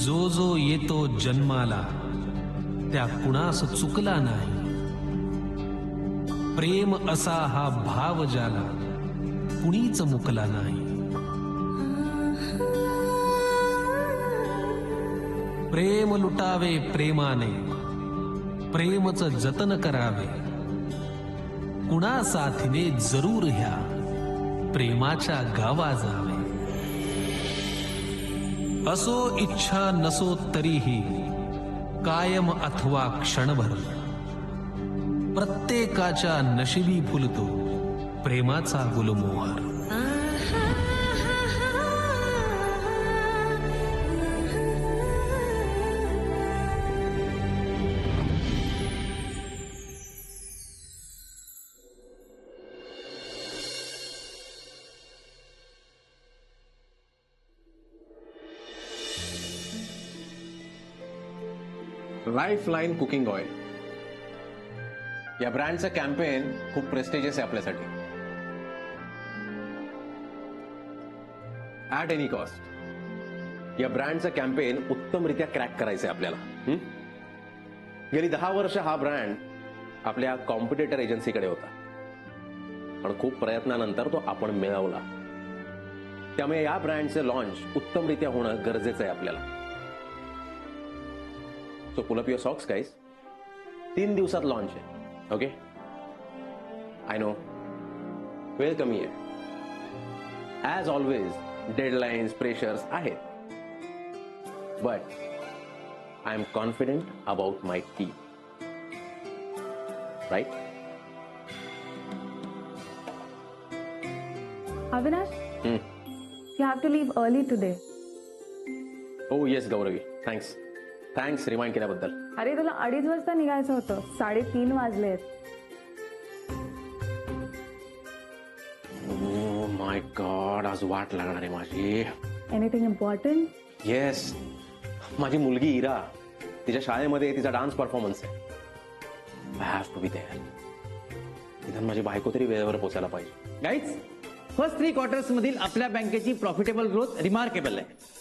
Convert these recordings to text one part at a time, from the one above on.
जो जो येतो जन्माला त्या कुणास चुकला नाही. प्रेम असा हा भाव ज्याला कुणीच मुकला नाही. प्रेम लुटावे प्रेमाने, प्रेमच जतन करावे. कुणा साथीने जरूर ह्या प्रेमाच्या गावा जावे. असो इच्छा नसो तरीही कायम अथवा क्षणभर प्रत्येकाच्या नशिबी फुलतो प्रेमाचा गुलमोहर. लाईफलाईन कुकिंग ऑइल या ब्रँडचं कॅम्पेन खूप प्रेस्टिजियस आहे आपल्यासाठी. ॲट एनी कॉस्ट या ब्रँडचं कॅम्पेन उत्तमरित्या क्रॅक करायचं आहे आपल्याला. गेली 10 वर्ष हा ब्रँड आपल्या कॉम्पिटिटर एजन्सीकडे होता, पण खूप प्रयत्नानंतर तो आपण मिळवला. त्यामुळे या ब्रँडचं लॉन्च उत्तमरित्या होणं गरजेचं आहे आपल्याला. So pull up your socks, guys. 3 दिवसात लॉन्च आहे. ओके, आय नो वेळ कमी आहे. ॲज ऑलवेज डेडलाईन्स प्रेशर्स आहेत, but I am confident about my team. Right? Avinash, you have to leave early today. Oh yes, Gauravi. Thanks remind केल्याबद्दल. अरे तुला 2:30 वाजता निघायचं होतं, 3:30 वाजलेत. ओ माय गॉड, आज वाट लागणार आहे माझी. Anything important? येस, माझी मुलगी इरा, तिच्या शाळेमध्ये तिचा डान्स परफॉर्मन्स आहे. I have to be there. इथं माझी बायको तरी वेळेवर पोहोचायला पाहिजे. गाईज, फर्स्ट 3 क्वार्टर्स मधील आपल्या बँकेची प्रॉफिटेबल ग्रोथ रिमार्केबल आहे.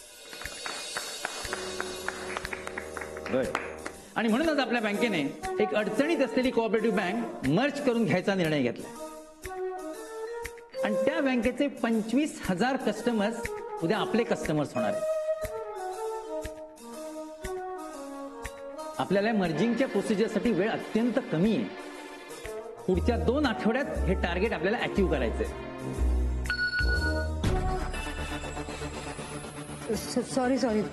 आणि म्हणूनच आपल्या बँकेने एक अडचणीत असलेली कोऑपरेटिव्ह बँक मर्ज करून घ्यायचा निर्णय घेतला. आणि त्या बँकेचे 25,000 कस्टमर्स उद्या आपले कस्टमर्स होणार आहेत. आपल्याला मर्जिंगच्या प्रोसिजरसाठी वेळ अत्यंत कमी आहे. पुढच्या 2 आठवड्यात हे टार्गेट आपल्याला अचीव्ह करायचंय. सॉरी.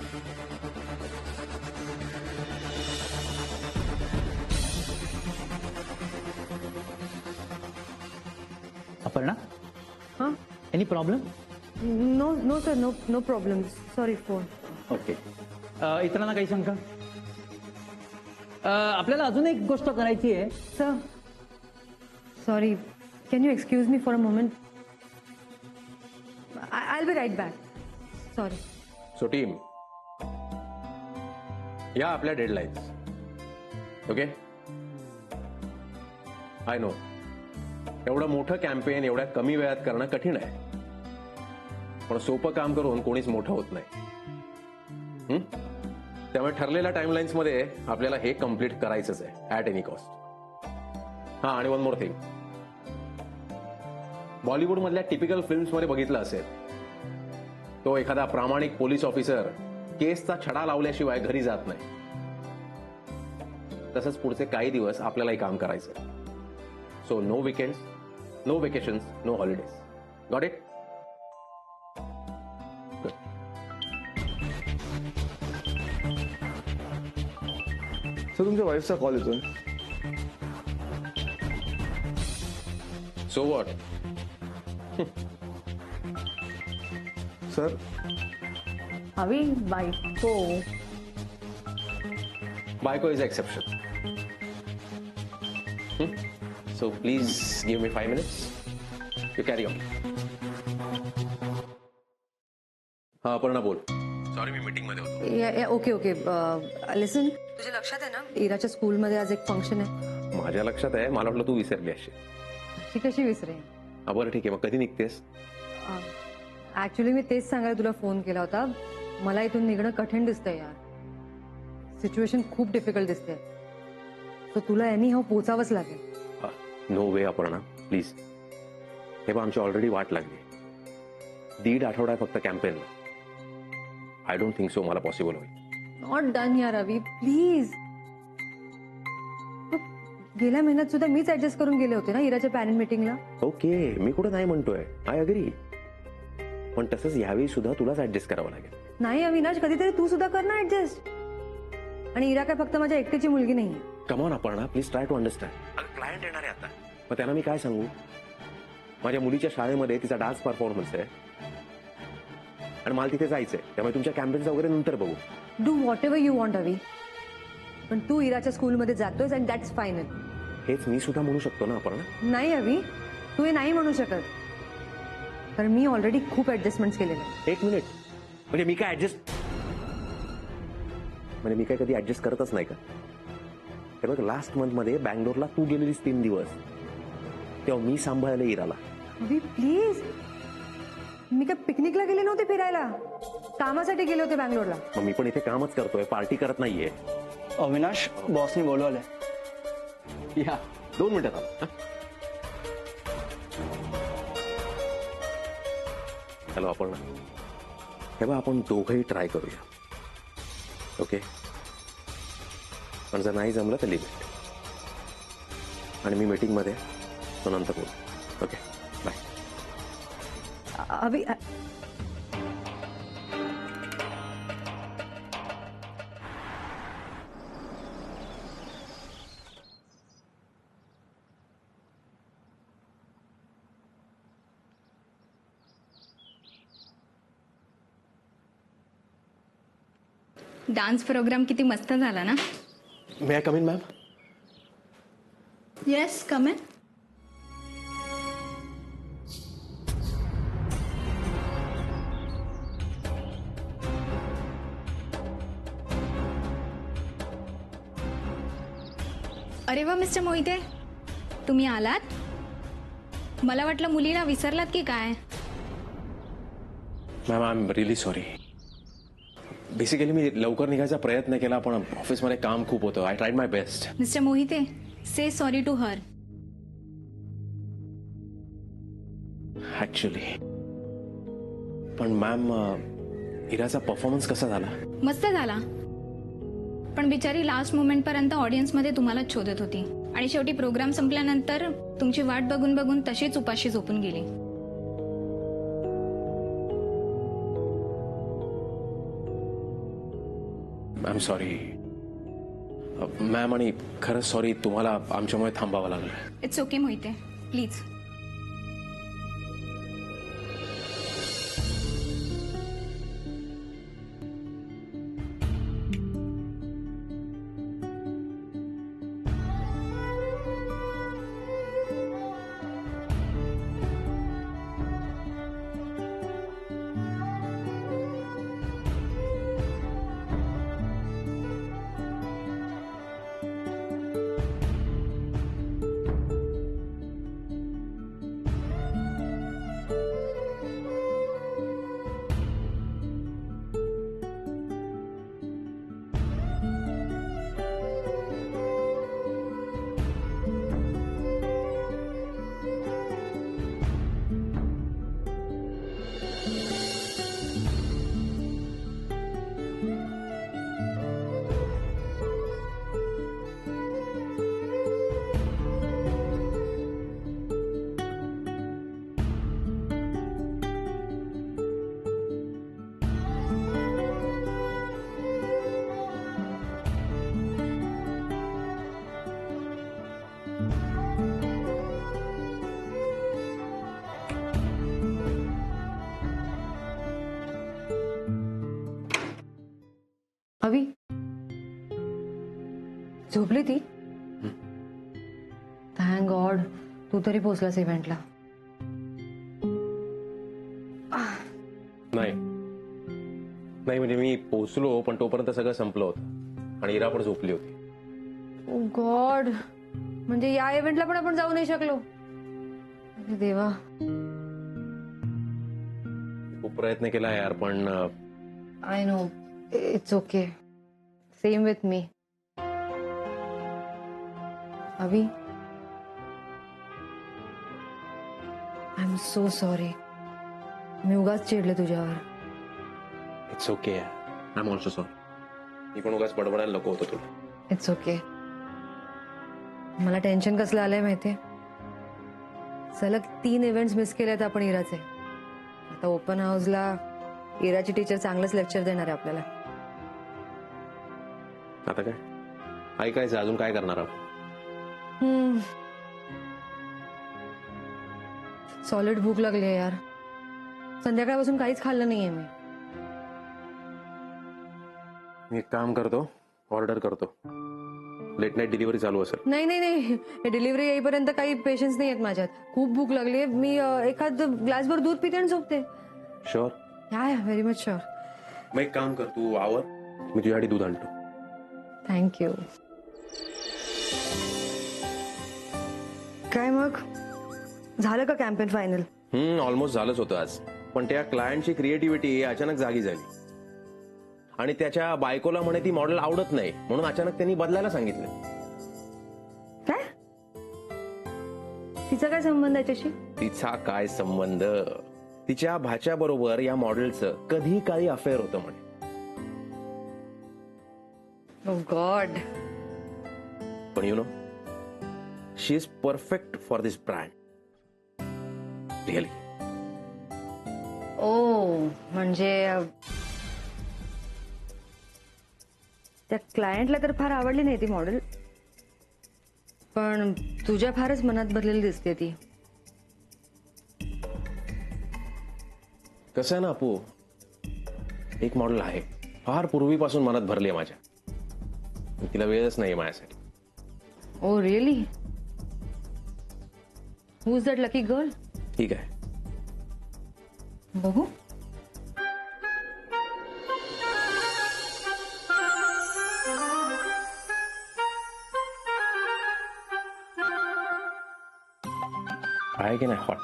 अपर्णा, हां? Any problem? No sir, no problem. Sorry phone. Okay. इतरांना काही शंका? आपल्याला अजून एक गोष्ट करायची आहे. Sir, sorry, can you excuse me for a moment? I will be right back. Sorry. So team, या आपल्या डेडलाईन्स. ओके, आय नो एवढं मोठं कॅम्पेन एवढ्या कमी वेळात करणं कठीण आहे, पण सोपं काम करून कोणीच मोठं होत नाही. त्यामुळे ठरलेल्या टाइमलाईन्स मध्ये आपल्याला हे कम्प्लीट करायचंच आहे ॲट एनी कॉस्ट. हा, आणि वन मोर थिंग, बॉलिवूड मधल्या टिपिकल फिल्म्स मध्ये बघितलं असेल, तो एखादा प्रामाणिक पोलीस ऑफिसर केसचा छडा लावल्याशिवाय घरी जात नाही. तसंच पुढचे काही दिवस आपल्यालाही काम करायचं. So no weekends, no vacations, no holidays. Got it? Sir, तुमच्या वाईफचा कॉल येतोय. So what? सर, हवी बायको. बायको is exception. So please give me 5 minutes. You carry on. हा, अपर्णा बोल. सॉरी, मी मीटिंग मध्ये होतो. ओके. लिसन, तुझ्या लक्षात आहे ना इराच्या स्कूलमध्ये आज एक फंक्शन आहे? माझ्या लक्षात आहे, मला वाटलं तू विसरली अशी. ती कशी विसरेन? बरं ठीक आहे, मग कधी निघतेस? ऍक्च्युली मी तेच सांगायला तुला फोन केला होता. मला इथून निघणं कठीण दिसतंय यार. सिच्युएशन खूप डिफिकल्ट दिसते. तर तुला यांनी हा पोचावंच लागेल. No way Aparna, please. हे बघ, आमची ऑलरेडी वाट लागली. 1.5 आठवडा आहे फक्त कॅम्पेनला. आय डोंट थिंक सो मला पॉसिबल होईल. नॉट डन यार रवी, प्लीज. गेल्या महिन्यात सुद्धा मीच ऍडजस्ट करून गेले होते ना इराच्या पॅरेंट मीटिंगला. ओके, मी कुठं नाही म्हणतोय, आय अग्री. पण तसंच यावेळी सुद्धा तुलाच ऍडजस्ट करावं लागेल. नाही अविनाश, कधीतरी तू सुद्धा कर ना ऍडजस्ट. आणि इरा काय फक्त माझ्या एकटीची मुलगी नाहीये. Come on Aparna, please try to understand. Client येणार आहे आता, मग त्यांना मी काय सांगू? माझ्या मुलीच्या शाळेमध्ये तिचा डान्स परफॉर्मन्स आहे आणि मला तिथे जायचंय. त्यामुळे तुमच्या कॅम्पेनचा वगैरे नंतर बघू. Do whatever you want Avi. पण तू इराच्या स्कूलमध्ये जातोयस अँड दॅट्स फायनल. हेच मी सुद्धा म्हणू शकतो ना अपर्णा. नाही अवी, तू हे नाही म्हणू शकत. कारण मी ऑलरेडी खूप ऍडजस्टमेंट केलेले. एक मिनिट, म्हणजे मी काय ऍडजस्ट, म्हणजे मी काय कधी ऍडजस्ट करतच नाही का? हे बघ, लास्ट मंथ मध्ये बँगलोरला तू गेलेलीस 3 दिवस, तेव्हा मी सांभाळलं इराला. अवी प्लीज, मी काय पिकनिकला गेले नव्हते फिरायला, कामासाठी गेले होते बँगलोरला. मग मी पण इथे कामच करतोय, पार्टी करत नाहीये. अविनाश, बॉसने बोलवलंय. या 2 मिनिटात आलो. हॅलो अपर्णा, हे बघ, आपण दोघंही ट्राय करूया. ओके, पण जर नाही जमलं तर लिमिट. आणि मी मीटिंग मध्ये, तो नंतर बोलू. Okay, bye. Avi dance programme किती मस्त झाला ना. May I come in ma'am? Yes, come in. अरे वा मिस्टर मोहिते, तुम्ही आलात. मला वाटलं मुलीला विसरलात की काय. Ma'am, I am really sorry. Basically मी लवकर निघायचा प्रयत्न केला, पण ऑफिसमध्ये काम खूप होतं. I tried my best. Mister Mohite, say sorry to her. Actually, पण मॅम, इराचा परफॉर्मन्स कसा झाला? मस्त झाला, पण बिचारी लास्ट मोमेंट पर्यंत ऑडियन्स मध्ये तुम्हालाच शोधत होती. आणि शेवटी प्रोग्राम संपल्यानंतर तुमची वाट बघून बघून तशीच उपाशी झोपून गेली. आय एम सॉरी मॅम, आणि खरंच सॉरी, तुम्हाला आमच्यामुळे थांबावं लागलं. It's okay Mohite, please. Avi झोपली ती. थँक गॉड तू तरी पोहोचलास इव्हेंटला. नाही नाही, म्हणजे मी पोहोचलो, पण तोपर्यंत सगळं संपलं होतं आणि इरा पण झोपली होती. ओ गॉड, म्हणजे या इव्हेंटला पण आपण जाऊ नाही शकलो. अरे देवा. खूप प्रयत्न केला यार, पण I know, it's okay. Same with me. Abhi I am so sorry. मी उगाच चिडले तुझ्यावर. It's okay. I am also sorry. मी पण उगाच बडबडायला नको होतो तुला. It's okay. मला टेन्शन कसलं आलंय माहितीये. सलग 3 इव्हेंट्स मिस केलेत आपण इराचे. आता ओपन हाऊसला इराची टीचर चांगलंच लेक्चर देणार आहे आपल्याला. आता काय ऐकायचं, अजून काय करणार आहोत? सॉलिड भूक लागली आहे यार. संध्याकाळपासून काहीच खाल्लं नाहीये मी. मी एक काम करतो, ऑर्डर करतो. लेट नाईट डिलिव्हरी चालू असेल. नाही नाही नाही, डिलिव्हरी येईपर्यंत काही पेशन्स नाही आहेत माझ्यात. खूप भूक लागली. मी एखाद ग्लासभर दूध पिते आणि झोपते. शुअर? या व्हेरी मच शुअर. मग एक काम कर, तू आवर, मी तुझ्यासाठी दूध आणतो. थँक्यू. काय मग झालं का कॅम्पेन फायनल? ऑलमोस्ट झालंच होतं आज. पण त्या क्लायंटची क्रिएटिव्हिटी अचानक जागी झाली आणि त्याच्या बायकोला म्हणे ती मॉडेल आवडत नाही, म्हणून अचानक त्यांनी बदलायला सांगितलं. काय? तिचा काय संबंध याच्याशी? तिचा काय संबंध? तिच्या भाच्या बरोबर या मॉडेलचं कधी काही अफेअर होतं म्हणे. Oh God. पण you know, she is perfect for this brand. Really. ओ म्हणजे त्या क्लायंटला तर फार आवडली नाही ती मॉडेल, पण तुझ्या फारच मनात भरलेली दिसते ती. कसं आहे ना अपू, एक मॉडेल आहे फार पूर्वीपासून मनात भरली आहे माझ्या. तिला वेळच नाही माझ्यासाठी. Oh really? Who is that lucky girl? ठीक आहे. बघू. आहे की नाही हॉट?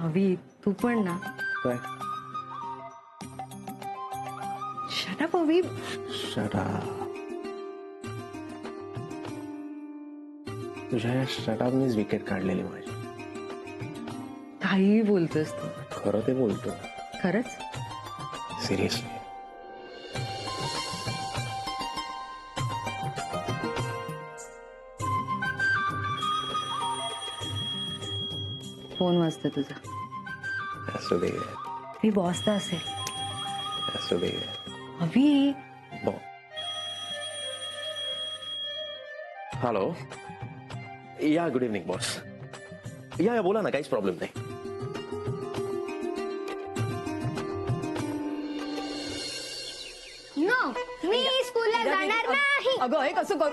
अभि तू पण ना. काय? Shut up Abhi. Shut up. तुझ्या या शटअपनीच विकेट काढलेली माझी. काही बोलतोस तू? खरं ते बोलतो. खरंच? सिरियसली. फोन वाजतो तुझा. असू दे. मी बॉसचा असेल. असू दे. अभि. हॅलो. या गुड इव्हनिंग बॉस. या बोला ना, काहीच प्रॉब्लेम नाही. नो, मी स्कूलला जाणार नाही. अगं हे कसं कर.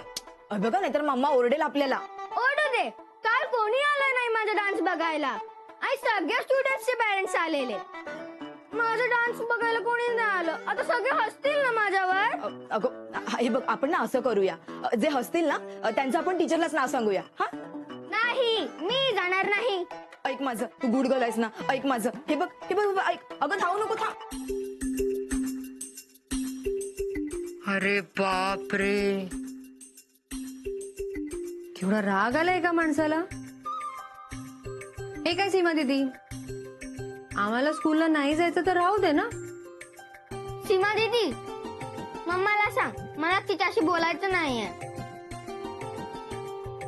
बघा नाहीतर मम्मा ओरडेल आपल्याला. ओरडू दे. काल कोणी आलं नाही माझा डान्स बघायला आणि सगळ्या स्टुडंट्सचे पेरेंट्स आलेले. माझा डान्स बघायला कोणी नाही आलं. आता सगळे हसतील ना माझ्यावर. अगं हे बघ, आपण ना असं करूया, जे हसतील ना त्यांचं आपण टीचरलाच नाव सांगूया. हा नाही, मी जाणार नाही. ऐक माझं, तू गुड गर्ल आहेस ना. ऐक माझं. हे बघ हे बघ ऐक. अगं धावू नको, थांब. अरे बाप रे, केवढा राग आलाय का माणसाला. हे काय सीमा दीदी, आम्हाला स्कूलला नाही जायचं तर राहू दे ना. सीमा दीदी, मम्माला सांग मला तिच्याशी बोलायचं नाहीये.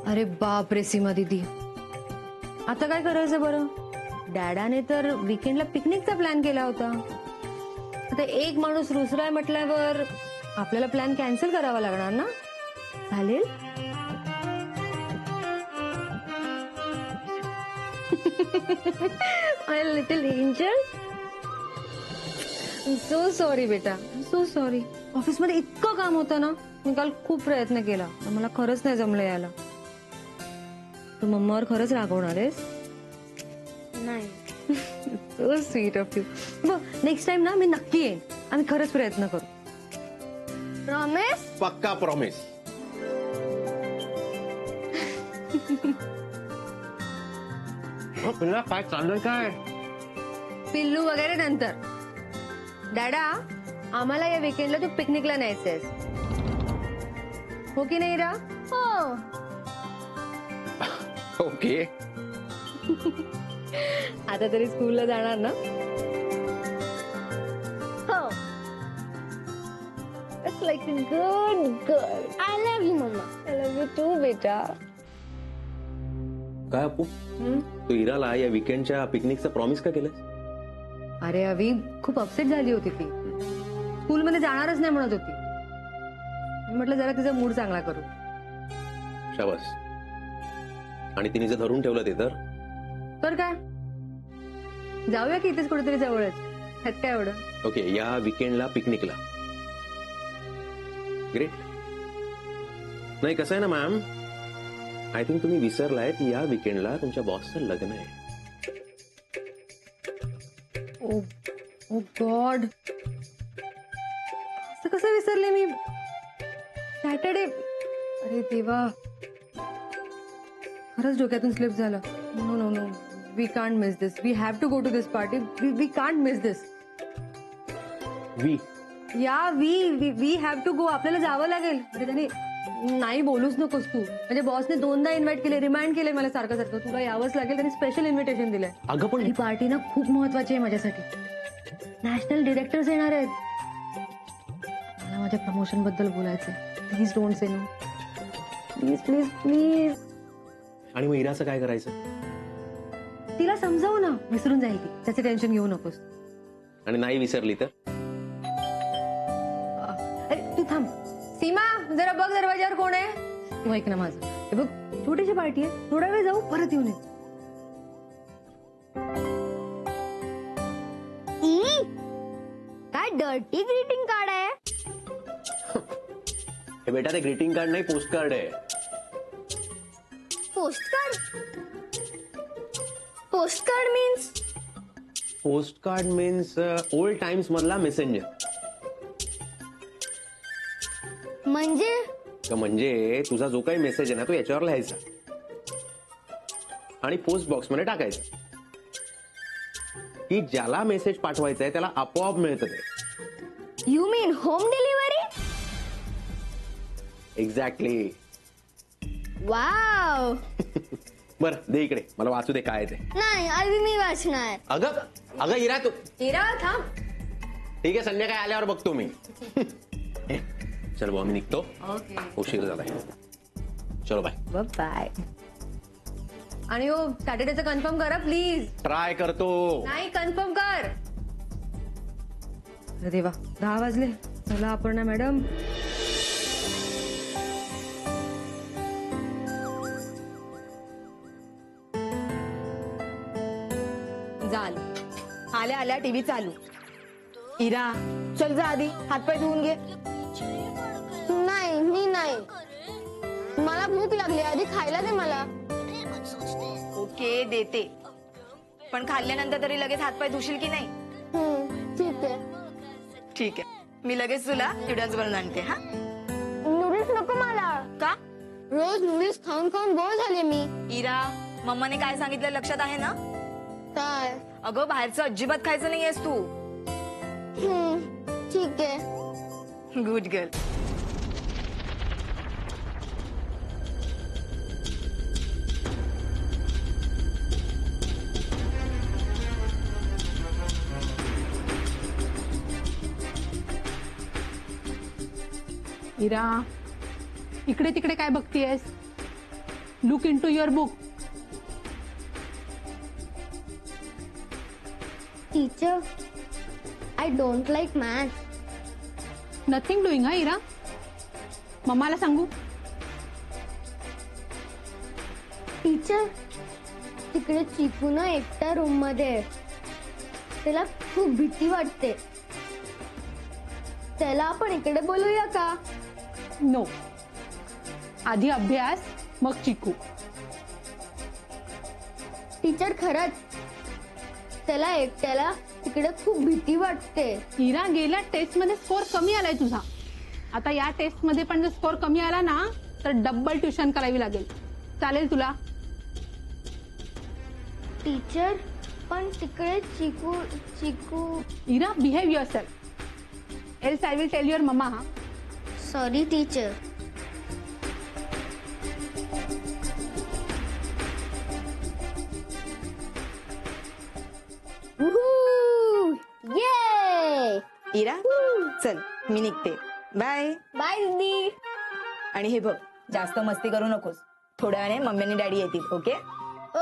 अरे बाप रे सीमा दीदी, आता काय करायचं बरं. डॅडाने तर वीकेंडला पिकनिकचा प्लॅन केला होता. आता एक माणूस रुसराय म्हटल्यावर आपल्याला प्लॅन कॅन्सल करावा लागणार ना. चालेल. माय लिटिल एंजल. सो सॉरी बेटा, सो सॉरी. ऑफिसमध्ये इतकं काम होतं ना, मी काल खूप प्रयत्न केला, पण मला खरंच नाही जमलं यायला. तू मम्मावर खरंच रागवणार आहेस? नाही. So sweet of you. बघ नेक्स्ट टाइम ना मी नक्की येईन. आम्ही खरंच प्रयत्न करू. प्रॉमिस? पक्का प्रॉमिस. पिल्लू वगैरे नंतर. डॅडा आम्हाला या विकेंडला तू पिकनिकला न्यायचंय हो की नाही रा? हो ओके. आता तरी स्कूलला जाणार ना? हो. It's like a good girl. I love you mama. I love you too, बेटा. काय अपू तू इराला या विकेंडच्या पिकनिकचं प्रॉमिस का केलं? अरे अवी खूप अपसेट झाली होती ती. स्कूलमध्ये जाणारच नाही म्हणत होती. मी म्हटलं जरा तिचा मूड चांगला करू. शाबास. आणि तिने जर धरून ठेवलं ते तर काय जाऊया की इथेच कुठेतरी जवळच. ह्यात काय एवढं. ओके, या विकेंडला पिकनिकला. ग्रेट. नाही कसं आहे ना मॅम, आय थिंक तुम्ही विसरलायत या विकेंडला तुमच्या बॉसचं लग्न आहे. ओ गॉड, असं कसं विसरले मी. सॅटर्डे. अरे देवा, खरंच डोक्यातून स्लिप झालं. No no no, we can't miss this. We have to go to this party. We can't miss this. We have to go. आपल्याला जावं लागेल. अरे त्याने नाही बोलूच नकोस तू. म्हणजे बॉसने 2दा इन्व्हाइट केले, रिमाइंड केले मला सारखं सारखं. तुला यावंच लागेल. त्यांनी स्पेशल इन्व्हिटेशन दिलंय. अगं पण ही पार्टी ना खूप महत्वाची आहे माझ्यासाठी. नॅशनल डिरेक्टर्स येणार आहेत. मला माझ्या प्रमोशन बद्दल बोलायचंय. Please don't say no. Please please please. आणि मग इराचं काय करायचं? तिला समजावू ना, विसरून जाईल ती. त्याचे टेन्शन घेऊ नकोस. आणि नाही विसरली तर? अरे तू थांब. सीमा जरा बघ दरवाजावर कोण आहे. तू ऐक ना माझं. हे बघ छोटीशी पार्टी आहे. थोडा वेळ जाऊ, परत येऊन ये. काय डर्टी ग्रीटिंग कार्ड आहे. हे बेटा ते ग्रीटिंग कार्ड नाही, पोस्ट कार्ड आहे. Post card. Post card means. Post card means old times मधला मेसेंजर. म्हणजे तुझा जो काही मेसेज आहे ना तो याच्यावर लिहायचा आणि पोस्ट बॉक्स मध्ये टाकायचा की ज्याला मेसेज पाठवायचा आहे त्याला आपोआप मिळतं ते. You mean home delivery. Exactly. Wow. बर दे इकडे, मला वाचू दे काय ते. नाही आधी मी वाचणार. अगं इरा तू. इरा थांब. ठीक आहे, संध्याकाळी आल्यावर बघतो मी. चल भाऊ, मी निघतो. ओके, उशीर झालाय. चलो बाय. बाय. आणि हो सॅटर्डेचं कन्फर्म करा प्लीज. ट्राय करतो. नाही कन्फर्म कर. अरे देवा, 10 वाजले. चला अपर्णा मॅडम. झालं. आल्या आल्या टीव्ही चालू. इरा चल जा आधी हातपाय धुवून घे. नाही मी नाही. मला भूक लागली, आधी खायला दे मला. ओके देते, पण खाल्ल्यानंतर तरी लगेच हातपाय धुशील की नाही? ठीक आहे. ठीक आहे, मी लगेच तुला नूडल्स बनवून आणते. हा नूडल्स नको मला. का? रोज नूडल्स खाऊन खाऊन बोर झाले मी. इरा, मम्माने काय सांगितलं लक्षात आहे ना? काय? अगं बाहेरचं अजिबात खायचं नाहीयेस तू. ठीक आहे. Good girl. इरा, इकडे तिकडे काय बघतीयस? Look into your book. Teacher, I don't like math. Nothing doing. हा इरा, मम्माला सांगू? टीचर, तिकडे चिकू ना एकट्या रूम मध्ये. त्याला खूप भीती वाटते. त्याला आपण इकडे बोलूया का? नो, आधी अभ्यास मग चिकू. टीचर खरंच त्याला एकट्याला तिकडे खूप भीती वाटते. इरा, गेल्या टेस्ट मध्ये स्कोर कमी आलाय तुझा. आता या टेस्ट मध्ये पण जर स्कोर कमी आला ना तर डबल ट्युशन करावी लागेल. चालेल तुला? टीचर पण तिकडे चिकू. Ira, behave yourself. Else I will tell your mamma. हा सॉरी टीचर. ये इरा चल मी निघते. बाय. बाय दीदी. आणि हे बघ जास्त मस्ती करू नकोस. थोड्या वेळाने मम्मी आणि डॅडी येतील. ओके.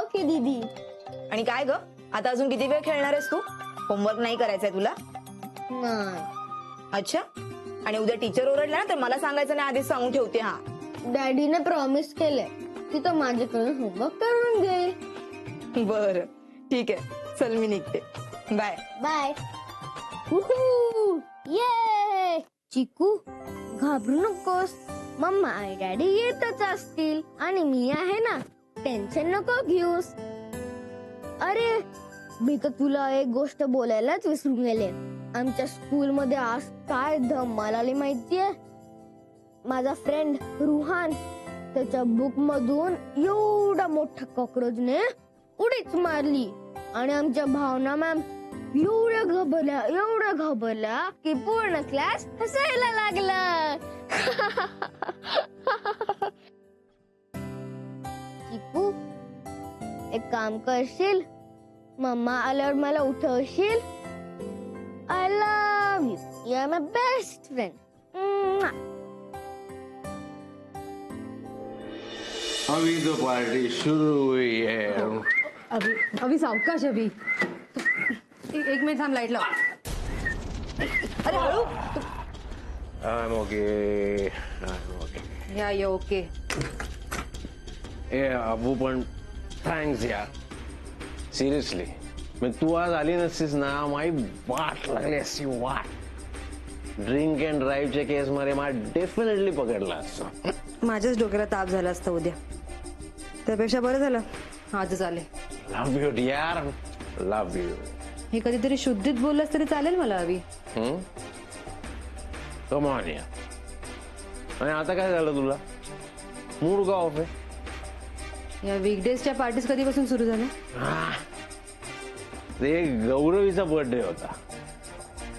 ओके दीदी. आणि काय ग आता अजून किती वेळ खेळणार आहेस तू? होमवर्क नाही करायचंय तुला? नाही. अच्छा. आणि उद्या टीचर ओरडला ना तर मला सांगायचं नाही, आधीच सांगून ठेवते. हा डॅडीने प्रॉमिस केलंय की तो माझ्याकडून होमवर्क करून घेईल. बर ठीक आहे. चल मी निघते. बाय. बाय. ये चिकू घाबरू नकोस. मम्मा आणि डॅडी येतच असतील आणि मी आहे ना, टेन्शन नको घेऊस. अरे मी तर तुला एक गोष्ट बोलायलाच विसरून गेले. आमच्या स्कूल मध्ये आज काय धमाल आली माहितीये. माझा फ्रेंड रुहान त्याच्या बुक मधून एवढा मोठा कॉक्रोचने उडीच मारली आणि आमच्या भावना मॅम एवढ्या घाबरल्या की पूर्ण क्लास हसायला लागला. चिकू एक काम करशील, मम्मा आल्यावर मला उठवशील. I love you. You are my best friend. Abhi तो पार्टी शुरू हुई है. अभि सावकाश अभि. एक मिनिट थांब, लाईट लाव. अरे हळू. I'm okay. या ये ओके. ए अबू पण थँक्स यार. सिरियसली म्हणजे तू आज आली नसतीस ना, माझी वाट लागली असती. वाट. ड्रिंक अँड ड्राईव्हच्या केस मध्ये मला डेफिनेटली पकडला असतो. माझ्याच डोक्याला ताप झाला असता उद्या. त्यापेक्षा बरं झालं आजच आले. Love you dear. Love you. हे कधीतरी शुद्धीत बोललास तरी चालेल मला अभि. कम ऑन यार. आणि आता काय झालं तुला? मूड का ऑफ आहे? या वीकडेजच्या पार्टीज कधीपासून सुरू झाल्या? ते गौरवीचा बर्थडे होता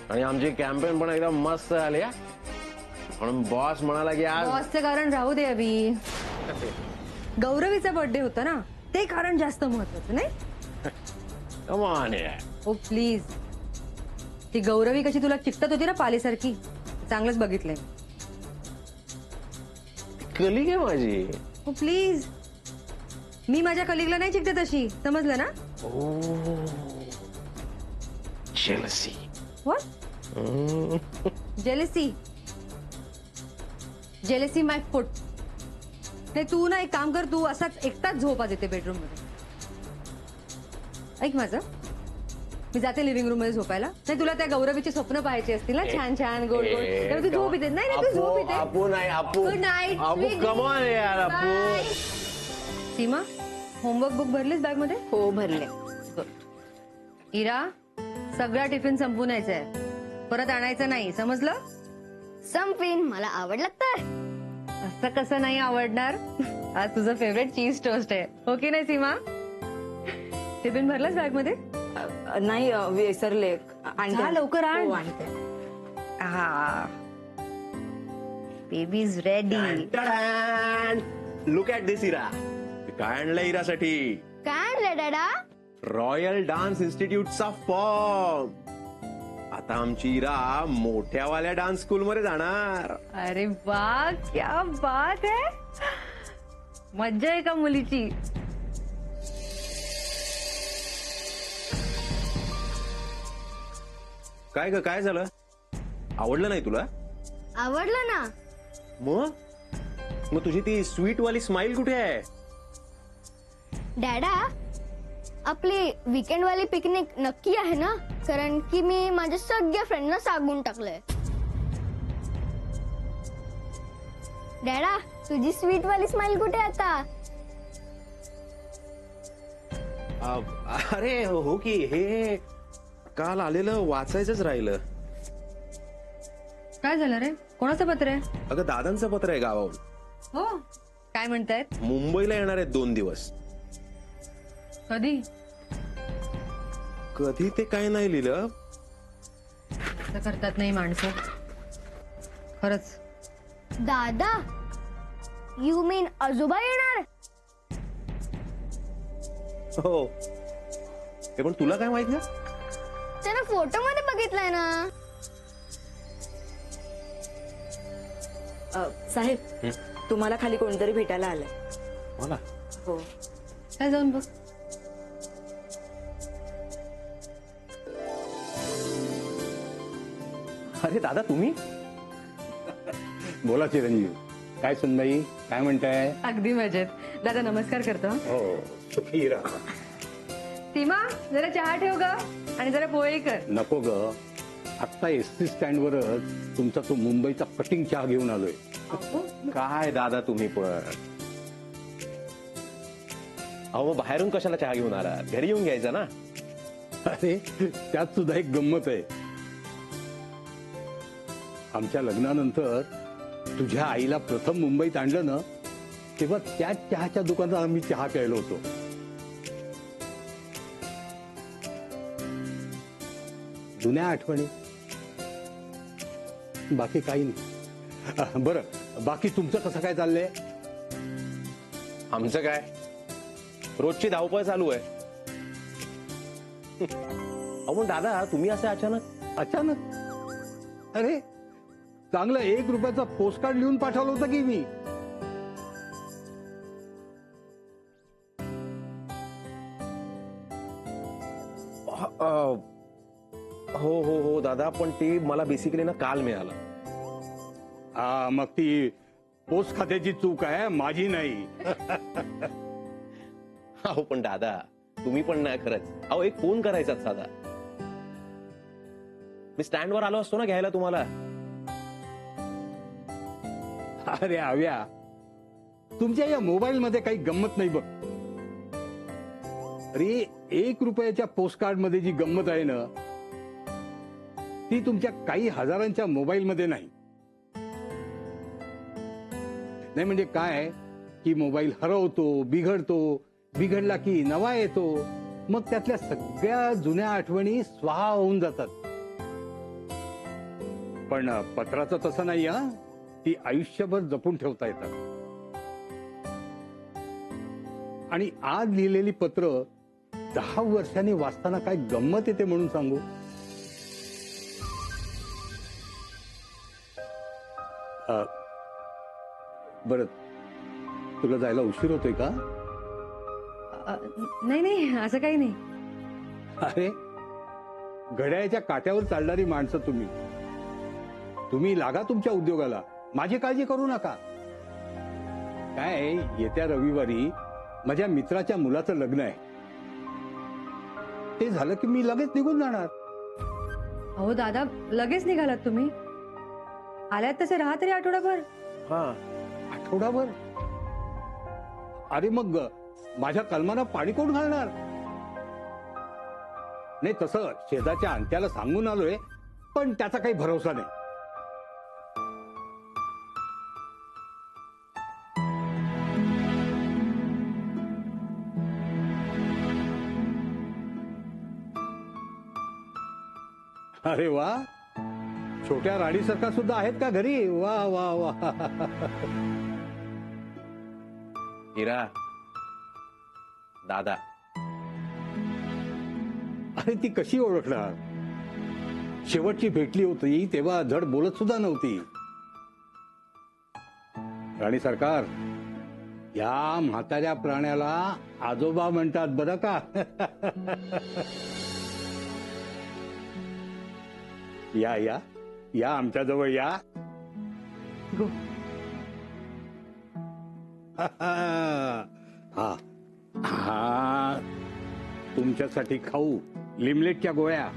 आणि आमची कॅम्पेन पण एकदम मस्त झाली. म्हणून बॉस म्हणाला की आज बॉसचं कारण राहू दे अभि. गौरवीचा बर्थडे होता ना, ते कारण जास्त महत्वाचं नाही. कम ऑन यार. ओ प्लीज. ती गौरवी कशी तुला चिकटत होती ना पालीसारखी, चांगलंच बघितलंय. कलिग आहे माझी. ओ प्लीज. मी माझ्या कलिगला नाही चिकटत अशी, समजलं ना? Jealousy. What? Jealousy. Jealousy my foot. ते तू ना एक काम कर, तू असाच एकटाच झोपा देते बेडरूम मध्ये. ऐक माझं, मी जाते लिव्हिंग रूम मध्ये झोपायला. नाही तुला त्या गौरवीची स्वप्न पाहायची असतील ना, छान छान गोड गोड. तेव्हा तू झोप येते. नाही तू झोप येते. आपू नाही आपू. Good night. आपू कम ऑन यार. आपू. सीमा, होमवर्क बुक भरलीस बॅग मध्ये? हो भरले. इरा, सगळा टिफिन संपून यायचंय, परत आणायचं नाही, समजलं? संपीन. मला आवडलं तर. असं कसं नाही आवडणार? आज तुझं फेवरेट चीज टोस्ट आहे, हो की नाही सीमा? टिफिन भरलास बॅग मध्ये? नाही विसरले. जा, लवकर आण. हा baby is ready. Look at this Ira. काय आणलं इरासाठी? काय आणलं डॅडा? रॉयल डान्स इन्स्टिट्यूटचा फॉर्म. आता आमची इरा मोठ्यावाल्या डान्स स्कूल मध्ये जाणार. अरे वा, क्या बात आहे. मज्जा आहे का मुलीची? काय ग, काय झालं? आवडलं नाही तुला? आवडलं ना. मग तुझी ती स्वीट वाली स्माइल कुठे आहे? डॅडा, आपली वीकेंड वाली पिकनिक नक्की आहे ना? कारण की मी माझ्या सगळ्या फ्रेंडना सांगून टाकलंय. डॅडा, तुझी स्वीट वाली स्माइल कुठे आता? अरे हो की, हे काल आलेलं वाचायचंच राहिलं. काय झालं रे? कोणाचं पत्र आहे? अगं दादांचं पत्र आहे गावाहून. हो, काय म्हणतायत? मुंबईला येणार आहेत 2 दिवस. कधी? कधी ते काय नाही लिहिलं. असं करतात नाही माणसं. खरंच. दादा, यू मीन आजोबा येणार? हो. हे पण तुला काय माहित ना? त्यानं फोटो मध्ये बघितलाय ना. साहेब, तुम्हाला खाली कोणतरी भेटायला आलंय. मला हो. काय जाऊन बघ. अरे दादा तुम्ही? बोला चिरंजीव, काय सुनबाई, काय म्हणताय? अगदी मजेत. दादा नमस्कार करतो. हो, सुखी राहा. सीमा जरा चहा ठेव ग आणि जरा पोळी कर. नको ग, आत्ता एसटी स्टँडवरच तुमचा तो मुंबईचा कटिंग चहा घेऊन आलोय. काय दादा तुम्ही पण. अहो मग बाहेरून कशाला चहा घेऊन आला? घरी येऊन घ्यायचा ना. अरे त्यात सुद्धा एक गंमत आहे. आमच्या लग्नानंतर तुझ्या आईला प्रथम मुंबईत आणलं ना, तेव्हा त्याच चहाच्या दुकानात आम्ही चहा प्यायलो होतो. जुन्या आठवणी, बाकी काही नाही. बरं, बाकी तुमचं कसं काय चाललंय? आमचं काय, रोजची धावपळ चालू आहे. अहो मग दादा तुम्ही असं अचानक? अचानक? अरे चांगलं 1 रुपयाचा पोस्टकार्ड लिहून पाठवलं होतं की मी. हो हो हो दादा, पण ते मला बेसिकली ना काल मिळालं. हा, मग ती पोस्ट खात्याची चूक आहे, माझी नाही. अहो पण दादा तुम्ही पण नाही खरंच. अहो एक फोन करायचा साधा. मी स्टँडवर आलो असतो ना घ्यायला तुम्हाला. अरे आव्या, तुमच्या या मोबाईल मध्ये काही गंमत नाही बघ. अरे 1 रुपयाच्या पोस्टकार्ड मध्ये जी गंमत आहे ना, ती तुमच्या काही हजारांच्या मोबाईल मध्ये नाही. नाही म्हणजे काय की मोबाईल हरवतो, बिघडतो, बिघडला की नवा येतो, मग त्यातल्या सगळ्या जुन्या आठवणी स्वाहा होऊन जातात. पण पत्राचं तसं नाही हा, ती आयुष्यभर जपून ठेवता येतात. आणि आज लिहिलेली पत्र 10 वर्षांनी वाचताना काय गंमत येते म्हणून सांगू. बरं, तुला जायला उशीर होतोय का? नाही नाही, असं काही नाही. अरे घड्याळ्याच्या काट्यावर चालणारी माणसं तुम्ही. तुम्ही लागा तुमच्या उद्योगाला, माझी काळजी करू नका. काय, येत्या रविवारी माझ्या मित्राच्या मुलाचं लग्न आहे. ते झालं की मी लगेच निघून जाणार. अहो दादा, लगेच निघालात तुम्ही? आल्यात तसे राहा तरी आठवडाभर. हा, आठवडाभर? अरे मग माझ्या कलमाला पाणी कोण घालणार? नाही, तसं शेजाच्या अंत्याला सांगून आलोय, पण त्याचा काही भरोसा नाही. अरे वा, छोट्या राणीसारखा सुद्धा आहेत का घरी? वा वा वा. हिरा, दादा. अरे ती कशी ओळखणार? शेवटची भेटली होती तेव्हा धड बोलत सुद्धा नव्हती. राणी सरकार, या म्हाताऱ्या प्राण्याला आजोबा म्हणतात बरं का. या या या, आमच्या जवळ या. हा हा, तुमच्यासाठी खाऊ, लिमलेटच्या गोळ्या.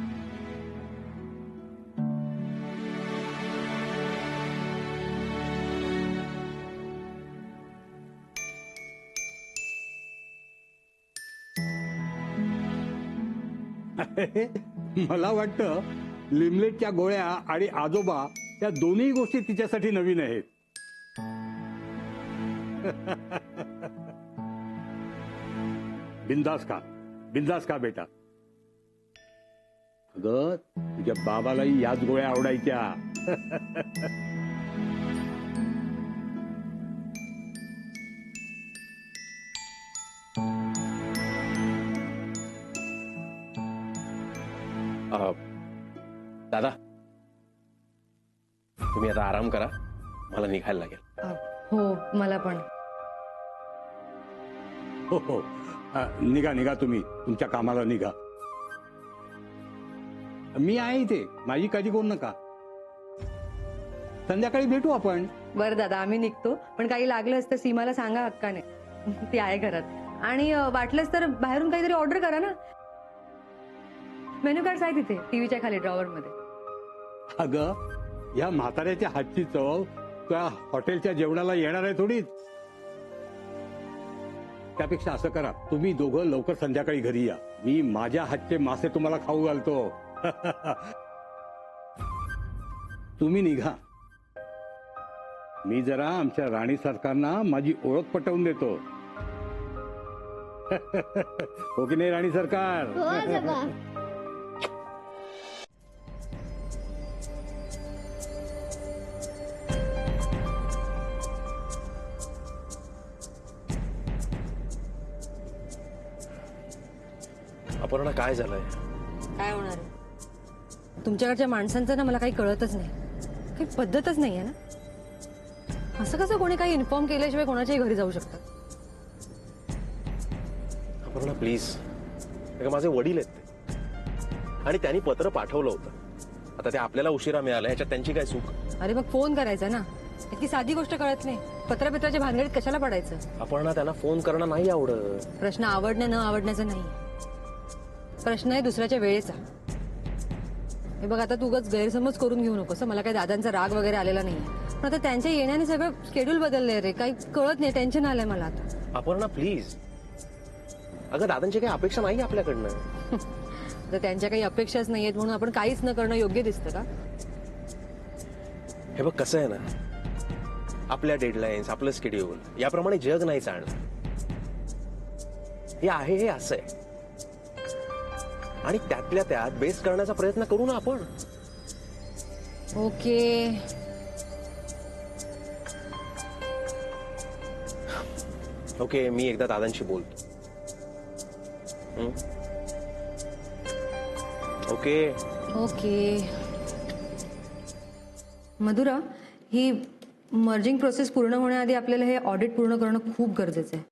मला वाटतं लिमलेटच्या गोळ्या आणि आजोबा या दोन्ही गोष्टी तिच्यासाठी नवीन आहेत. बिंदास खा, बिंदास खा बेटा. अगं तुझ्या बाबालाही याच गोळ्या आवडायच्या. दादा तुम्ही आता आराम करा, मला निघायला लागेल. हो मला पण. हो हो निघा निघा, तुम्ही तुमच्या कामाला निघा. मी आहे इथे, माझी काळजी करू नका. संध्याकाळी भेटू आपण. बरं दादा आम्ही निघतो, पण काही लागलंच तर सीमाला सांगा हक्काने, ती आहे घरात. आणि वाटलंच तर बाहेरून काहीतरी ऑर्डर करा ना. मेन्यू कार्ड आहे तिथे टीव्हीच्या खाली ड्रॉवर मध्ये. अगं या म्हाताऱ्याच्या हातची चव त्या हॉटेलच्या जेवणाला येणार आहे थोडीच. त्यापेक्षा असं करा, तुम्ही दोघं लवकर संध्याकाळी घरी या, मी माझ्या हातचे मासे तुम्हाला खाऊ घालतो. तुम्ही निघा, मी जरा आमच्या राणी सरकारना माझी ओळख पटवून देतो. हो की नाही राणी सरकार? हो आजोबा. अपर्णा काय झालंय? काय होणार आहे? तुमच्याकडच्या माणसांचं ना मला काही कळतच नाही, काही पद्धतच नाहीये ना. असं कसं कोणी काही इन्फॉर्म केल्याशिवाय कोणाच्याही घरी जाऊ शकतं? अपर्णा प्लीज, माझे वडील आहेत ते, आणि त्यांनी पत्र पाठवलं होतं. आता ते आपल्याला उशिरा मिळालं याच्यात त्यांची काय चूक? अरे मग फोन करायचा ना, इतकी साधी गोष्ट कळत नाही. पत्राच्या भानगडीत कशाला पडायचं? अपर्णा त्यांना फोन करणं नाही आवडत. प्रश्न आवडणं न आवडण्याचा नाही, प्रश्न आहे दुसऱ्याच्या वेळेचा. हे बघ आता तू उगाच गैरसमज करून घेऊ नकोस. मला काही दादांचा राग वगैरे आलेला नाही, पण आता त्यांच्या येण्याने सगळं शेड्यूल बदललंय रे, काही कळत नाही. टेन्शन आलंय मला आता. अपर्णा प्लीज, अगं दादांची काही अपेक्षा नाही आपल्याकडनं. तर त्यांच्या काही अपेक्षाच नाहीयेत म्हणून आपण काहीच न करणं योग्य दिसतं का? हे बघ कसं आहे ना, आपल्या डेडलाईन्स, आपलं स्केड्यूल याप्रमाणे जग नाही चालणार. हे आहे हे असं आहे, आणि त्यातल्या त्यात बेस्ट करण्याचा प्रयत्न करू ना आपण. ओके ओके, मी एकदा दादांशी बोलतो. Okay okay. मधुरा, ही मर्जिंग प्रोसेस पूर्ण होण्याआधी आपल्याला हे ऑडिट पूर्ण करणं खूप गरजेचं आहे.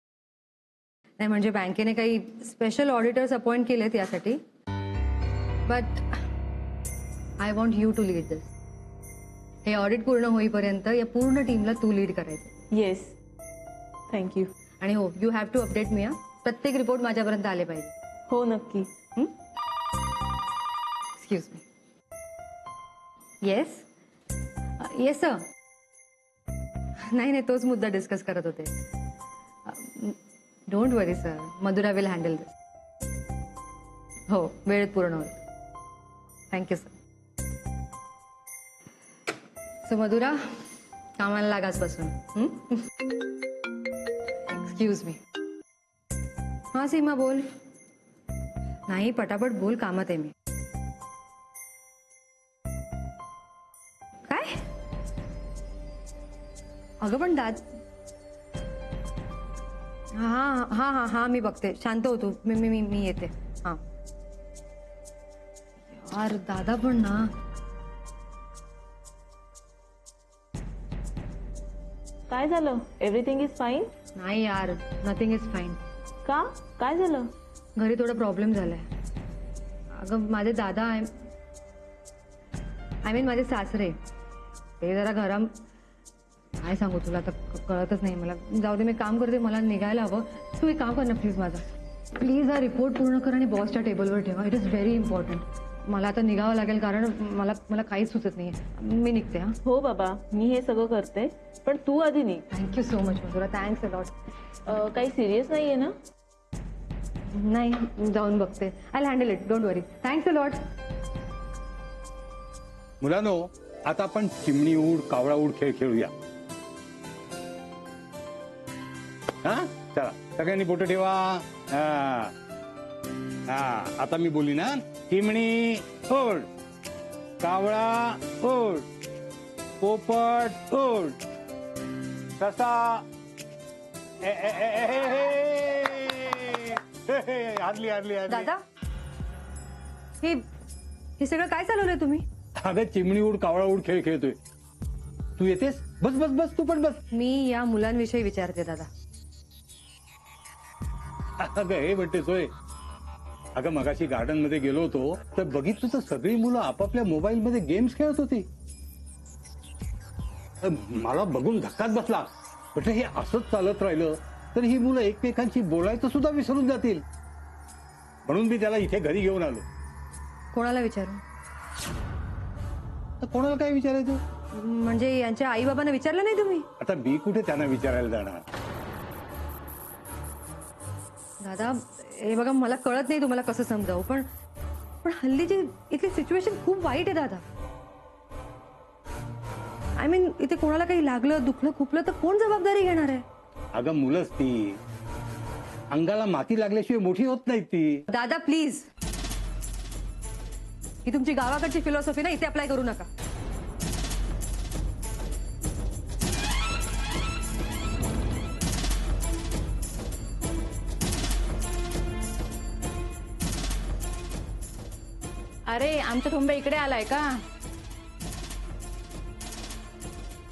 नाही म्हणजे बँकेने काही स्पेशल ऑडिटर्स अपॉइंट केलेत यासाठी, but I want you to lead this. हे ऑडिट पूर्ण होईपर्यंत या पूर्ण टीमला तू लीड करायचं. Yes, thank you. आणि हो, you have to update me. प्रत्येक रिपोर्ट माझ्यापर्यंत आले पाहिजे. हो नक्की. Excuse me. Yes yes sir. नाही नाही, तोच मुद्दा डिस्कस करत होते. Don't worry sir, Madhura will handle this. हो, वेळेत पूर्ण होईल. Thank you sir. सो मधुरा, कामाला लागाच बसून. Excuse me. हा सीमा बोल. नाही पटापट बोल, कामात आहे मी. काय? अगं पण हा हा हा हा मी बघते. शांत होतो. मी मी मी मी येते. हा यार दादा पण ना. काय झालं? Everything is fine? नाही यार, नथिंग इज फाईन. का? काय झालं? घरी थोडा प्रॉब्लेम झालाय. अगं माझे दादा आय मीन माझे सासरे, ते जरा गरम. काय सांगू तुला, आता कळतच नाही मला. जाऊ दे, मी काम करते, मला निघायला हवं. तू एक काम कर ना प्लीज माझा. प्लीज हा रिपोर्ट पूर्ण कर आणि बॉसच्या टेबलवर ठेवा. It is very important. मला आता निघावं लागेल कारण मला काहीच सुचत नाही. मी निघते. हा हो बाबा, मी हे सगळं करते, पण तू आधी निघ. Thank you so much Madhura. Thanks a lot. काही सिरियस नाहीये ना? नाही, जाऊन बघते. I handle it, don't worry. Thanks a lot. मुलांनो, आता आपण चिमणी उड कावळा उड खेळ खेळूया. हा चला, सगळ्यांनी बोट ठेवा. हा हा, आता मी बोली ना. चिमणी उड, कावळा उड, पोपट उड, ससा हारली हारली हारली. दादा, हे हे सगळं काय चालवलंय तुम्ही? अगं चिमणी उड कावळा उड खेळ खेळतोय. तू येतेस? बस बस बस, तू पण बस. मी या मुलांविषयी विचारते दादा. अगं हे म्हणतेस होय? अगं मगाशी गार्डन मध्ये गेलो होतो तर बघितलं तर सगळी मुलं आपापल्या मोबाईल मध्ये गेम्स खेळत होती. मला बघून धक्काच बसला. म्हटलं हे असंच चालत राहिलं तर ही मुलं एकमेकांशी बोलायचं सुद्धा विसरून जातील. म्हणून मी त्याला इथे घरी घेऊन आलो. कोणाला विचारू? तर कोणाला काय विचारायचं? म्हणजे यांच्या आई बाबांना विचारलं नाही तुम्ही? आता मी कुठे त्यांना विचारायला जाणार? दादा हे बघा, मला कळत नाही तुम्हाला कसं समजावं, पण पण हल्लीची इथली सिच्युएशन खूप वाईट आहे दादा. आय मीन इथे कोणाला काही लागलं दुखलं खुपलं तर कोण जबाबदारी घेणार आहे? अगं मुलंच ती, अंगाला माती लागल्याशिवाय मोठी होत नाही ती. दादा प्लीज, ही तुमची गावाकडची फिलॉसॉफी ना इथे अप्लाय करू नका. अरे आमच्या ठोंबे इकडे आलाय का?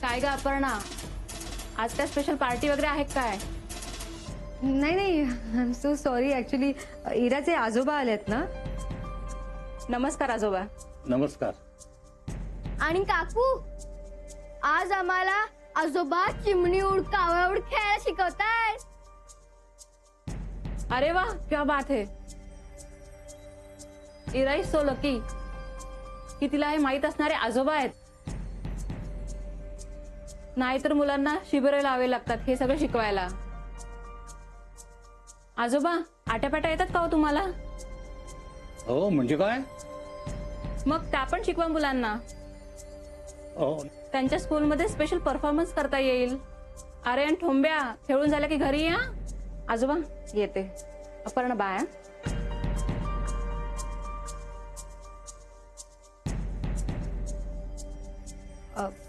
काय ग अपर्णा, आज काय स्पेशल पार्टी वगैरे आहे काय? नाही नाही, I am so sorry. Actually इराचे आजोबा आलेत ना. नमस्कार आजोबा. नमस्कार. आणि काकू, आज आम्हाला आजोबा चिमणी उड कावळा उड खेळायला शिकवतायत. अरे वा, क्या बात है. इरा इज सो लकी की तिला हे माहित असणारे आजोबा आहेत. नाहीतर मुलांना शिबिर लावावे लागतात हे सगळं शिकवायला. आजोबा आट्यापाट्या येतात का हो तुम्हाला? हो म्हणजे काय? मग त्या पण शिकवा मुलांना. हो. त्यांच्या स्कूलमध्ये स्पेशल परफॉर्मन्स करता येईल. अरे आणि ठोंब्या, खेळून झाल्या की घरी या. आजोबा येते. अपर्णा बाय.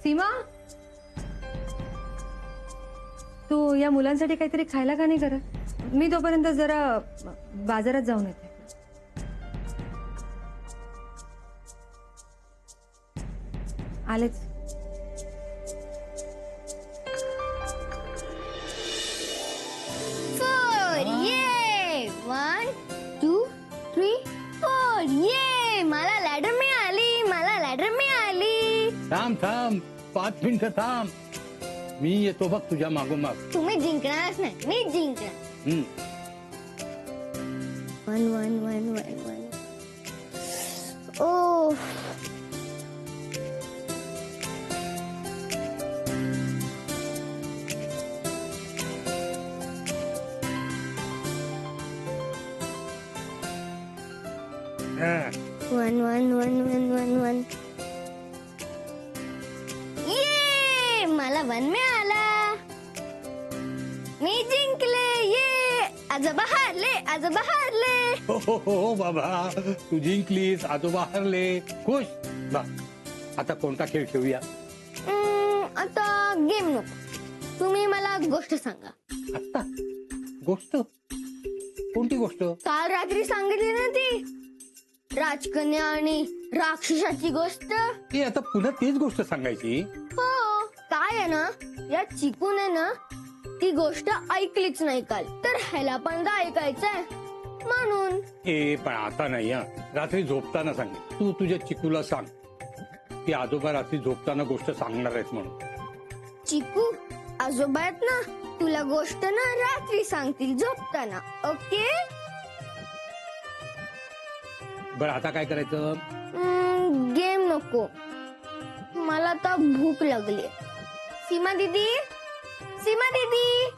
सीमा, तू या मुलांसाठी काहीतरी खायला का नाही करत? मी तोपर्यंत जरा बाजारात जाऊन येते. आलेच. फोर ये. 1 2 3 4 ये. मला लॅडर मिळाली, मला लॅडर मिळाली. थांब थांब, 5 मिनिटं थांब. मी येतो बघ तुझ्या मागोमाग. तुम्ही जिंकणारच नाही, मी जिंकणार. 1 1 1 1 1. Oh one one one one one one. ये, मला 1 मिळाला. मी जिंकले. ये, आजोबा हारले, आजोबा हारले. हो बाबा, तू जिंकलीस, आजोबा हरले. खुश. बा, आता कोणता खेळ खेळूया? आता गेम नको, तुम्ही मला गोष्ट सांगा. आता गोष्ट? कोणती गोष्ट? काल रात्री सांगितली ना ती राजकन्या आणि राक्षसाची गोष्ट. ती आता पुन्हा तीच गोष्ट सांगायची? हो, काय आहे ना, या चिकूने ना ती गोष्ट ऐकलीच नाही काल, तर ह्याला पण ऐकायचंय म्हणून. पण आता नाही. रात्री झोपताना सांगेल. तू तुझ्या चिकूला सांग की आजोबा रात्री झोपताना गोष्ट सांगणार आहेत म्हणून. चिकू, आजोबा आहेत ना, तुला गोष्ट ना रात्री सांगतील झोपताना. ओके? बरं आता काय करायचं? गेम नको, मला आता भूक लागली. सीमा दीदी, सीमा दीदी.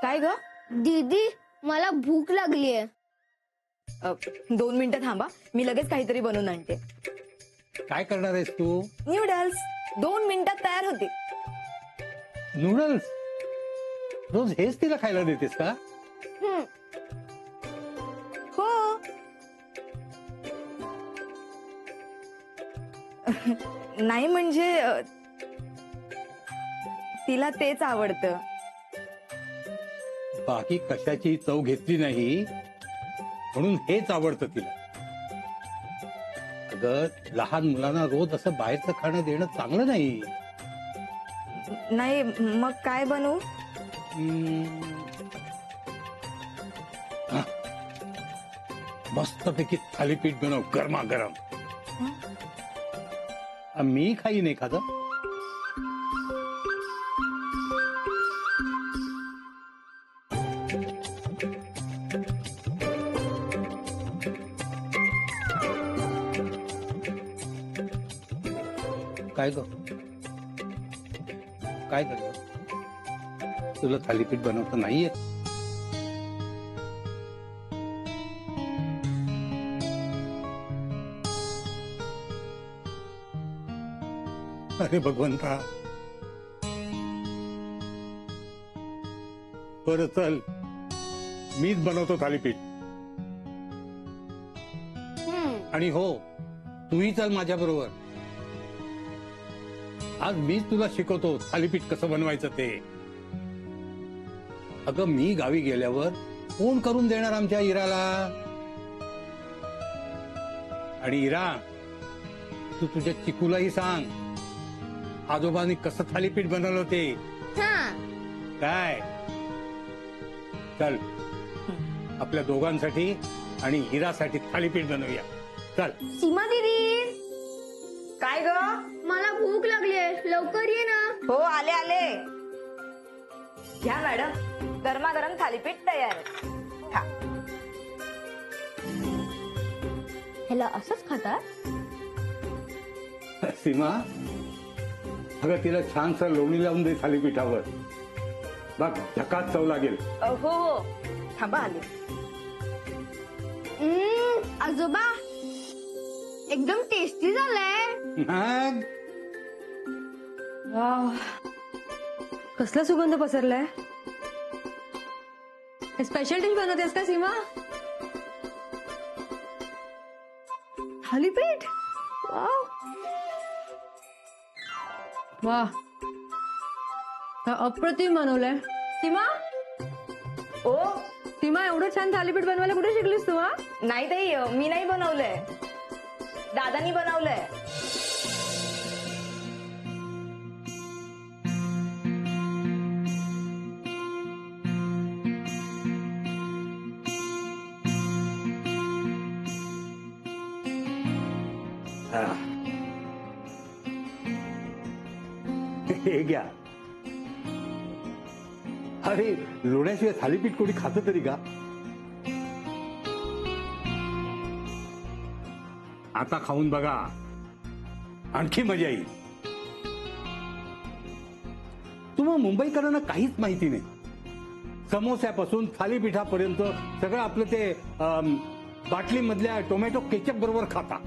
काय ग? दीदी, मला भूक लागलीये. 2 मिनिटं थांबा, मी लगेच काहीतरी बनवून आणते. काय करणार आहेस तू? न्यूडल्स 2 मिनिटात तयार होते. नूडल्स? रोज हेच तिला खायला देतेस का? हो. नाही म्हणजे तिला तेच आवडतं. बाकी कशाची चव घेतली नाही म्हणून हेच आवडतं तिला. अगं लहान मुलांना रोज असं बाहेरचं खाणं देणं चांगलं नाही. नाही मग काय बनवू? हा. मस्तपैकी थालीपीठ बनव गरमागरम. मी खाईन एखादं. काय ग काय झालं? तुला थालीपीठ बनवता नाही येत? अरे भगवंता, बरं चल मीच बनवतो थालीपीठ. आणि हो, तूही चल माझ्या बरोबर. आज मीच तुला शिकवतो थालीपीठ कसं बनवायचं ते. अगं मी गावी गेल्यावर फोन करून देणार आमच्या इराला. आणि इरा, तू तुझ्या चिकूलाही सांग आजोबांनी कसं थालीपीठ बनवलं ते. काय चल आपल्या दोघांसाठी आणि हिरासाठी थालीपीठ बनवूया. चल. सीमा दीदी, काय ग? मला भूक लागली आहे, लवकर ये ना. हो आले आले. घ्या मॅडम, गरमागरम थालीपीठ तयार आहे. खा. ह्याला असंच खातात? सीमा, अगं तिला छानसं लोणी लावून दे थालीपीठावर. बघ झकात चव लागेल. हो हो, थांबा आले. आजोबा, एकदम टेस्टी झालंय. मग वाव, कसला सुगंध पसरलाय. स्पेशल डिश बनवतेस का सीमा? थालीपीठ. वाव वा, अप्रतिम बनवलंय. सीमा, ओ सीमा, एवढं छान थालीपीठ बनवायला कुठे शिकलीस तू? नाही ताई, मी नाही बनवलंय, दादानी बनवलंय. हे घ्या. अरे लोण्याशिवाय थालीपीठ कोणी खातं तरी का? आता खाऊन बघा, आणखी मजा येईल. तुम्हाला मुंबईकरांना काहीच माहिती नाही. समोस्यापासून थालीपीठापर्यंत सगळं आपलं ते बाटलीमधल्या टोमॅटो केचप बरोबर खाता.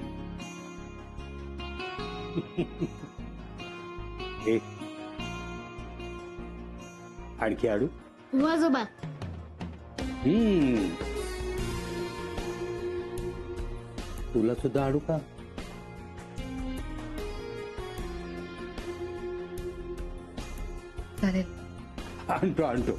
आणखी आडू? हो आजोबा. तुला सुद्धा आडू का? चालेल. आणतो आणतो.